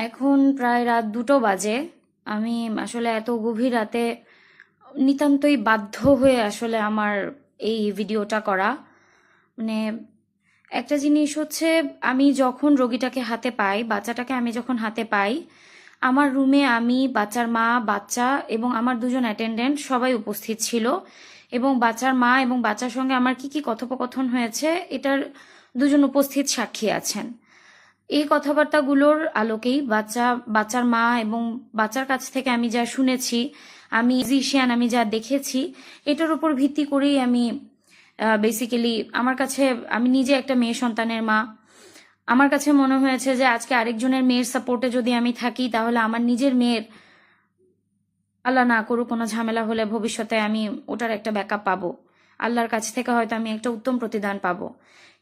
এখন প্রায় রাত 2টো বাজে। আমি আসলে এত গভীর রাতে নিতান্তই বাধ্য হয়ে আসলে আমার এই ভিডিওটা করা। মানে একটা জিনিস হচ্ছে, আমি যখন রোগীটাকে হাতে পাই, বাচ্চাটাকে আমি যখন হাতে পাই, আমার রুমে আমি, বাচ্চার মা, বাচ্চা এবং আমার দুজন অ্যাটেন্ডেন্ট সবাই উপস্থিত ছিল। এবং বাচ্চার মা এবং বাচ্চার সঙ্গে আমার কি কি কথোপকথন হয়েছে এটার দুজন উপস্থিত সাক্ষী আছেন। এই কথাবার্তাগুলোর আলোকেই বাচ্চার মা এবং বাচ্চার কাছ থেকে আমি যা শুনেছি, আমি ফিজিশিয়ান, আমি যা দেখেছি, এটার উপর ভিত্তি করেই আমি বেসিক্যালি আমার কাছে, আমি নিজে একটা মেয়ে সন্তানের মা, আমার কাছে মনে হয়েছে যে আজকে আরেকজনের মেয়ের সাপোর্টে যদি আমি থাকি, তাহলে আমার নিজের মেয়ের, আল্লাহ না করুক, কোনো ঝামেলা হলে ভবিষ্যতে আমি ওটার একটা ব্যাকআপ পাবো। আল্লাহর কাছ থেকে হয়তো আমি একটা উত্তম প্রতিদান পাবো।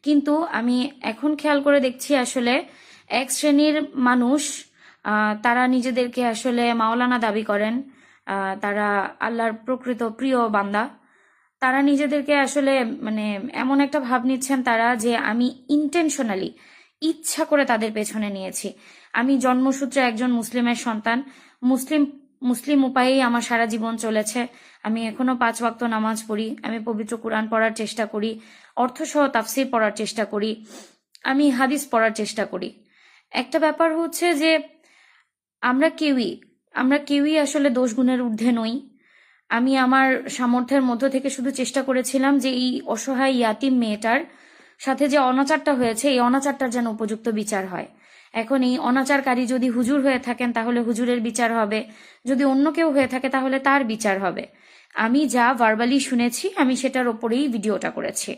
কিন্তু আমি এখন খেয়াল করে দেখছি, আসলে এক শ্রেণীর মানুষ, তারা নিজেদেরকে আসলে মাওলানা দাবি করেন, তারা আল্লাহর প্রকৃত প্রিয় বান্দা। তারা নিজেদেরকে আসলে মানে এমন একটা ভাব নিচ্ছেন তারা, যে আমি ইন্টেনশনালি, ইচ্ছা করে তাদের পেছনে নিয়েছি। আমি জন্মসূত্রে একজন মুসলিমের সন্তান, মুসলিম মুসলিম উপায়েই আমার সারা জীবন চলেছে। আমি এখনো 5 ওয়াক্ত নামাজ পড়ি, আমি পবিত্র কোরআন পড়ার চেষ্টা করি, অর্থসহ তাফসির পড়ার চেষ্টা করি, আমি হাদিস পড়ার চেষ্টা করি। একটা ব্যাপার হচ্ছে যে আমরা কেউই আসলে দোষ গুণের ঊর্ধ্বে নই। আমি আমার সামর্থ্যের মধ্য থেকে শুধু চেষ্টা করেছিলাম যে এই অসহায় ইয়াতিম মেয়েটার সাথে যে অনাচারটা হয়েছে, এই অনাচারটার যেন উপযুক্ত বিচার হয়। এখন এই অনাচারকারী যদি হুজুর হয়ে থাকেন, তাহলে হুজুরের বিচার হবে, যদি অন্য কেউ হয়ে থাকে তাহলে তার বিচার হবে। আমি যা ভার্বালি শুনেছি, আমি সেটার ওপরেই ভিডিওটা করেছি।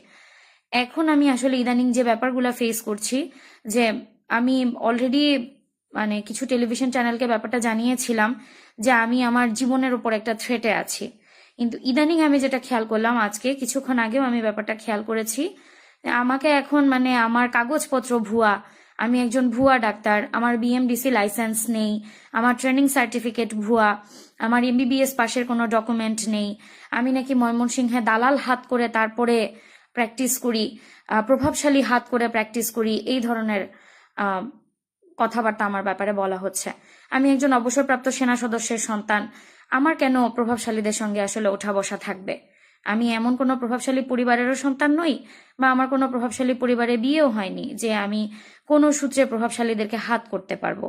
এখন আমি আসলে ইদানিং যে ব্যাপারগুলো ফেস করছি, যে আমি অলরেডি মানে কিছু টেলিভিশন চ্যানেলকে ব্যাপারটা জানিয়েছিলাম যে আমি আমার জীবনের উপর একটা থ্রেটে আছি। কিন্তু ইদানিং আমি যেটা খেয়াল করলাম, আজকে কিছুক্ষণ আগেও আমি ব্যাপারটা খেয়াল করেছি, আমাকে এখন মানে আমার কাগজপত্র ভুয়া, আমি একজন ভুয়া ডাক্তার, আমার বিএমডিসি লাইসেন্স নেই, আমার ট্রেনিং সার্টিফিকেট ভুয়া, আমার এমবিবিএস পাশের কোনো ডকুমেন্ট নেই, আমি নাকি ময়মনসিংহে দালাল হাত করে তারপরে প্র্যাকটিস করি, প্রভাবশালী হাত করে প্র্যাকটিস করি, এই ধরনের কথাবার্তা আমার ব্যাপারে বলা হচ্ছে। আমি একজন অবসরপ্রাপ্ত সেনা সদস্যের সন্তান, আমার কেন প্রভাবশালীদের সঙ্গে আসলে ওঠা বসা থাকবে? আমি এমন কোনো প্রভাবশালী পরিবারেরও সন্তান নই, বা আমার কোনো প্রভাবশালী পরিবারে বিয়েও হয়নি যে আমি কোনো সূত্রে প্রভাবশালীদেরকে হাত করতে পারবো।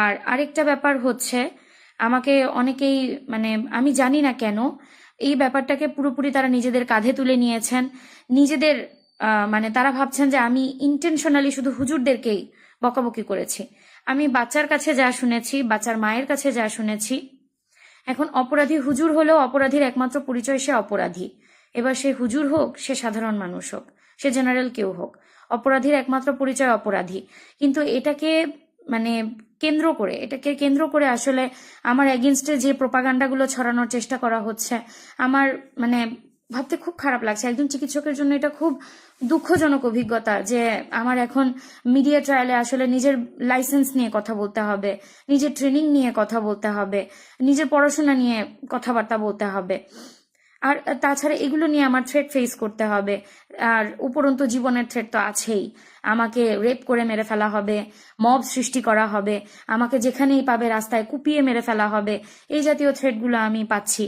আর আরেকটা ব্যাপার হচ্ছে, আমাকে অনেকেই মানে আমি জানি না কেন এই ব্যাপারটাকে পুরোপুরি তারা নিজেদের কাঁধে তুলে নিয়েছেন। নিজেদের মানে তারা ভাবছেন যে আমি ইন্টেনশনালি শুধু হুজুরদেরকেই বকাবকি করেছি। আমি বাচ্চার কাছে যা শুনেছি, বাচ্চার মায়ের কাছে যা শুনেছি, এখন অপরাধী হুজুর হলেও অপরাধীর একমাত্র পরিচয় সে অপরাধী। এবার সে হুজুর হোক, সে সাধারণ মানুষ হোক, সে জেনারেল কেউ হোক, অপরাধীর একমাত্র পরিচয় অপরাধী। কিন্তু এটাকে কেন্দ্র করে আসলে আমার এগেনস্টে যে প্রোপাগান্ডাগুলো ছড়ানোর চেষ্টা করা হচ্ছে, আমার মানে ভাবতে খুব খারাপ লাগছে। একজন চিকিৎসকের জন্য এটা খুব দুঃখজনক অভিজ্ঞতা যে আমার এখন মিডিয়া ট্রায়ালে আসলে নিজের লাইসেন্স নিয়ে কথা বলতে হবে, নিজের ট্রেনিং নিয়ে কথা বলতে হবে, নিজের পড়াশোনা নিয়ে কথাবার্তা বলতে হবে। আর তাছাড়া এগুলো নিয়ে আমার থ্রেট ফেস করতে হবে। আর উপরন্তু জীবনের থ্রেট তো আছেই। আমাকে রেপ করে মেরে ফেলা হবে, মব সৃষ্টি করা হবে, আমাকে যেখানেই পাবে রাস্তায় কুপিয়ে মেরে ফেলা হবে, এই জাতীয় থ্রেটগুলো আমি পাচ্ছি।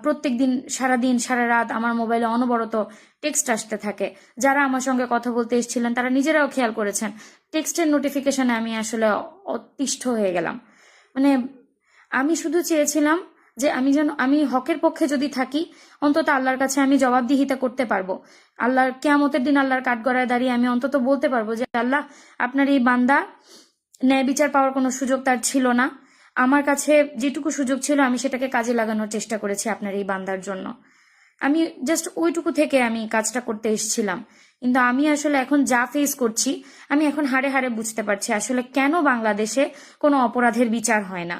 প্রত্যেকদিন সারাদিন সারা রাত আমার মোবাইলে অনবরত টেক্সট আসতে থাকে। যারা আমার সঙ্গে কথা বলতে এসেছিলেন তারা নিজেরাও খেয়াল করেছেন, টেক্সটের নোটিফিকেশনে আমি আসলে অতিষ্ঠ হয়ে গেলাম। মানে আমি শুধু চেয়েছিলাম যে আমি হকের পক্ষে যদি থাকি, অন্তত আল্লাহর কাছে আমি জবাবদিহিতা করতে পারবো। আল্লাহর কিয়ামতের দিন আল্লাহর কাঠগড়ায় দাঁড়িয়ে আমি অন্তত বলতে পারবো যে আল্লাহ, আপনার এই বান্দা ন্যায় বিচার পাওয়ার কোনো সুযোগ তার ছিল না, আমার কাছে যেটুকু সুযোগ ছিল আমি সেটাকে কাজে লাগানোর চেষ্টা করেছি আপনার এই বান্দার জন্য। আমি জাস্ট ওইটুকু থেকে আমি কাজটা করতে এসেছিলাম। কিন্তু আমি আসলে এখন যা ফেস করছি, আমি এখন হাড়ে হাড়ে বুঝতে পারছি আসলে কেন বাংলাদেশে কোনো অপরাধের বিচার হয় না,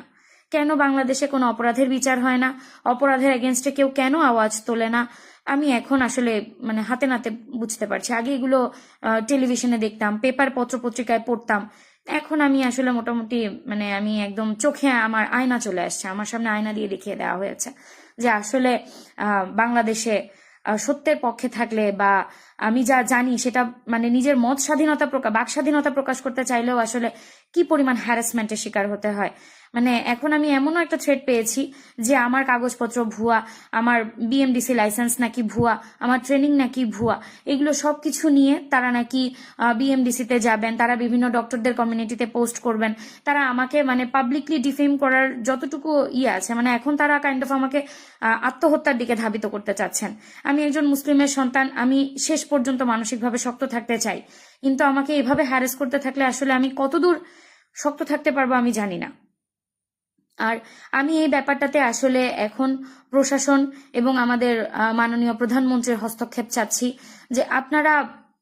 কেন বাংলাদেশে কোনো অপরাধের বিচার হয় না, অপরাধের এগেনস্টে কেউ কেন আওয়াজ তোলে না। আমি এখন আসলে মানে হাতে নাতে বুঝতে পারছি। আগে এগুলো টেলিভিশনে দেখতাম, পেপার পত্র পত্রিকায় পড়তাম, এখন আমি আসলে মোটামুটি মানে আমি একদম চোখে আমার আয়না চলে আসছে, আমার সামনে আয়না দিয়ে দেখিয়ে দেওয়া হয়েছে যে আসলে বাংলাদেশে সত্যের পক্ষে থাকলে, বা আমি যা জানি সেটা মানে নিজের মত স্বাধীনতা বাক স্বাধীনতা প্রকাশ করতে চাইলেও আসলে কি পরিমাণ হ্যারাসমেন্টের শিকার হতে হয়। মানে এখন আমি এমনও একটা থ্রেট পেয়েছি যে আমার কাগজপত্র ভুয়া, আমার বিএমডিসি লাইসেন্স নাকি ভুয়া, আমার ট্রেনিং নাকি ভুয়া, এগুলো সবকিছু নিয়ে তারা নাকি বিএমডিসিতে যাবেন, তারা বিভিন্ন ডক্টরদের কমিউনিটিতে পোস্ট করবেন, তারা আমাকে মানে পাবলিকলি ডিফেম করার যতটুকু আছে, মানে এখন তারা কাইন্ড অফ আমাকে আত্মহত্যার দিকে ধাবিত করতে চাচ্ছেন। আমি একজন মুসলিমের সন্তান, আমি শেষ পর্যন্ত মানসিকভাবে শক্ত থাকতে চাই, কিন্তু আমাকে এভাবে হ্যারাস করতে থাকলে আসলে আমি কতদূর শক্ত থাকতে পারবো আমি জানি না। আর আমি এই ব্যাপারটাতে আসলে এখন প্রশাসন এবং আমাদের মাননীয় প্রধানমন্ত্রীর হস্তক্ষেপ চাচ্ছি, যে আপনারা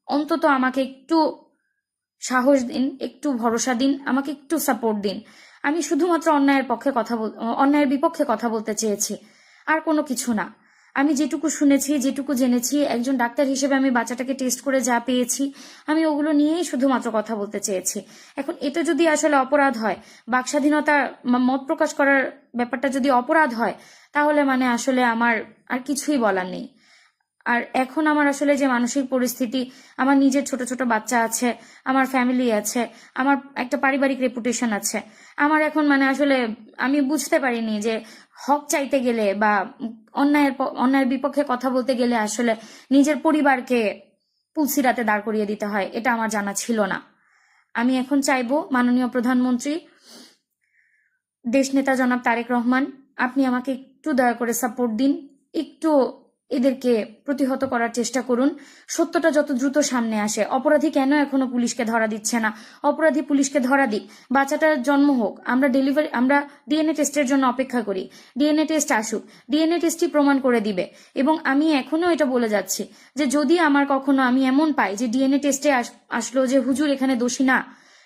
অন্তত আমাকে একটু সাহস দিন, একটু ভরসা দিন, আমাকে একটু সাপোর্ট দিন। আমি শুধুমাত্র অন্যায়ের বিপক্ষে কথা বলতে চেয়েছি, আর কোনো কিছু না। আমি যেটুকু শুনেছি, যেটুকু জেনেছি, একজন ডাক্তার হিসেবে আমি বাচ্চাটাকে টেস্ট করে যা পেয়েছি, আমি ওগুলো নিয়েই শুধুমাত্র কথা বলতে চেয়েছি। এখন এটা যদি আসলে অপরাধ হয়, বাকস্বাধীনতা, মত প্রকাশ করার ব্যাপারটা যদি অপরাধ হয়, তাহলে মানে আসলে আমার আর কিছুই বলার নেই। আর এখন আমার আসলে যে মানসিক পরিস্থিতি, আমার নিজের ছোট ছোট বাচ্চা আছে, আমার ফ্যামিলি আছে, আমার একটা পারিবারিক রেপুটেশন আছে, আমার এখন মানে আসলে আমি বুঝতে পারিনি যে হক চাইতে গেলে বা অন্যায়ের বিপক্ষে কথা বলতে গেলে আসলে নিজের পরিবারকে পুলসিরাতে দাঁড় করিয়ে দিতে হয়, এটা আমার জানা ছিল না। আমি এখন চাইবো মাননীয় প্রধানমন্ত্রী, দেশনেতা জনাব তারেক রহমান, আপনি আমাকে একটু দয়া করে সাপোর্ট দিন, একটু এদেরকে প্রতিহত করার চেষ্টা করুন। সত্যটা যত দ্রুত সামনে আসে। অপরাধী কেন এখনো পুলিশকে ধরা দিচ্ছে না? অপরাধী পুলিশকে ধরা দিক, বাচ্চাটার জন্ম হোক, আমরা ডিএনএ টেস্টের জন্য অপেক্ষা করি, ডিএনএ টেস্ট আসুক, ডিএনএ টেস্টই প্রমাণ করে দিবে। এবং আমি এখনো এটা বলে যাচ্ছি যে যদি আমার কখনো আমি এমন পাই যে ডিএনএ টেস্টে আসলো যে হুজুর এখানে দোষী না,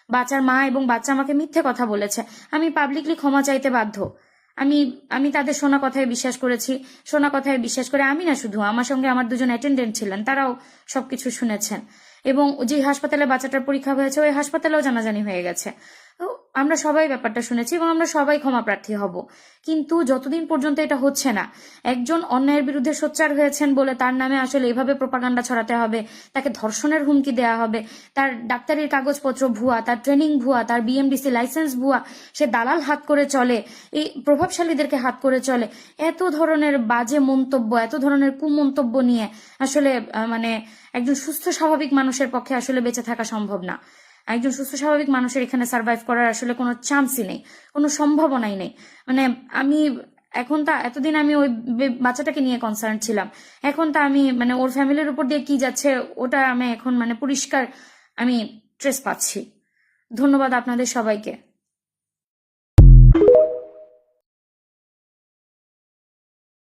বাচ্চার মা এবং বাচ্চা আমাকে মিথ্যে কথা বলেছে, আমি পাবলিকলি ক্ষমা চাইতে বাধ্য। আমি আমি তাদের শোনা কথায় বিশ্বাস করেছি, শোনা কথায় বিশ্বাস করে আমি না, শুধু আমার সঙ্গে আমার দুজন অ্যাটেন্ডেন্ট ছিলেন, তারাও সবকিছু শুনেছেন। এবং যে হাসপাতালে বাচ্চাটার পরীক্ষা হয়েছে ওই হাসপাতালেও জানাজানি হয়ে গেছে। তো আমরা সবাই ব্যাপারটা শুনেছি এবং আমরা সবাই ক্ষমা প্রার্থী হব। কিন্তু যতদিন পর্যন্ত এটা হচ্ছে না, একজন অন্যায়ের বিরুদ্ধে সোচ্চার হয়েছেন বলে তার নামে আসলে এভাবে প্রোপাগান্ডা ছড়াতে হবে, তাকে ধর্ষণের হুমকি দেওয়া হবে, তার ডাক্তারির কাগজপত্র ভুয়া, তার ট্রেনিং ভুয়া, তার বিএমডিসি লাইসেন্স ভুয়া, সে দালাল হাত করে চলে, এই প্রভাবশালীদেরকে হাত করে চলে, এত ধরনের বাজে মন্তব্য, এত ধরনের কুমন্তব্য নিয়ে আসলে মানে একজন সুস্থ স্বাভাবিক মানুষের পক্ষে আসলে বেঁচে থাকা সম্ভব না। একজন সুস্থ স্বাভাবিক মানুষের এখানে সার্ভাইভ করার আসলে কোনো চান্সই নেই, কোনো সম্ভাবনাই নেই। মানে আমি এখন তা, এতদিন আমি ওই বাচ্চাটাকে নিয়ে কনসার্ন ছিলাম, এখন তা আমি মানে ওর ফ্যামিলির উপর দিয়ে কি যাচ্ছে ওটা আমি এখন মানে পরিষ্কার আমি ট্রেস পাচ্ছি। ধন্যবাদ আপনাদের সবাইকে।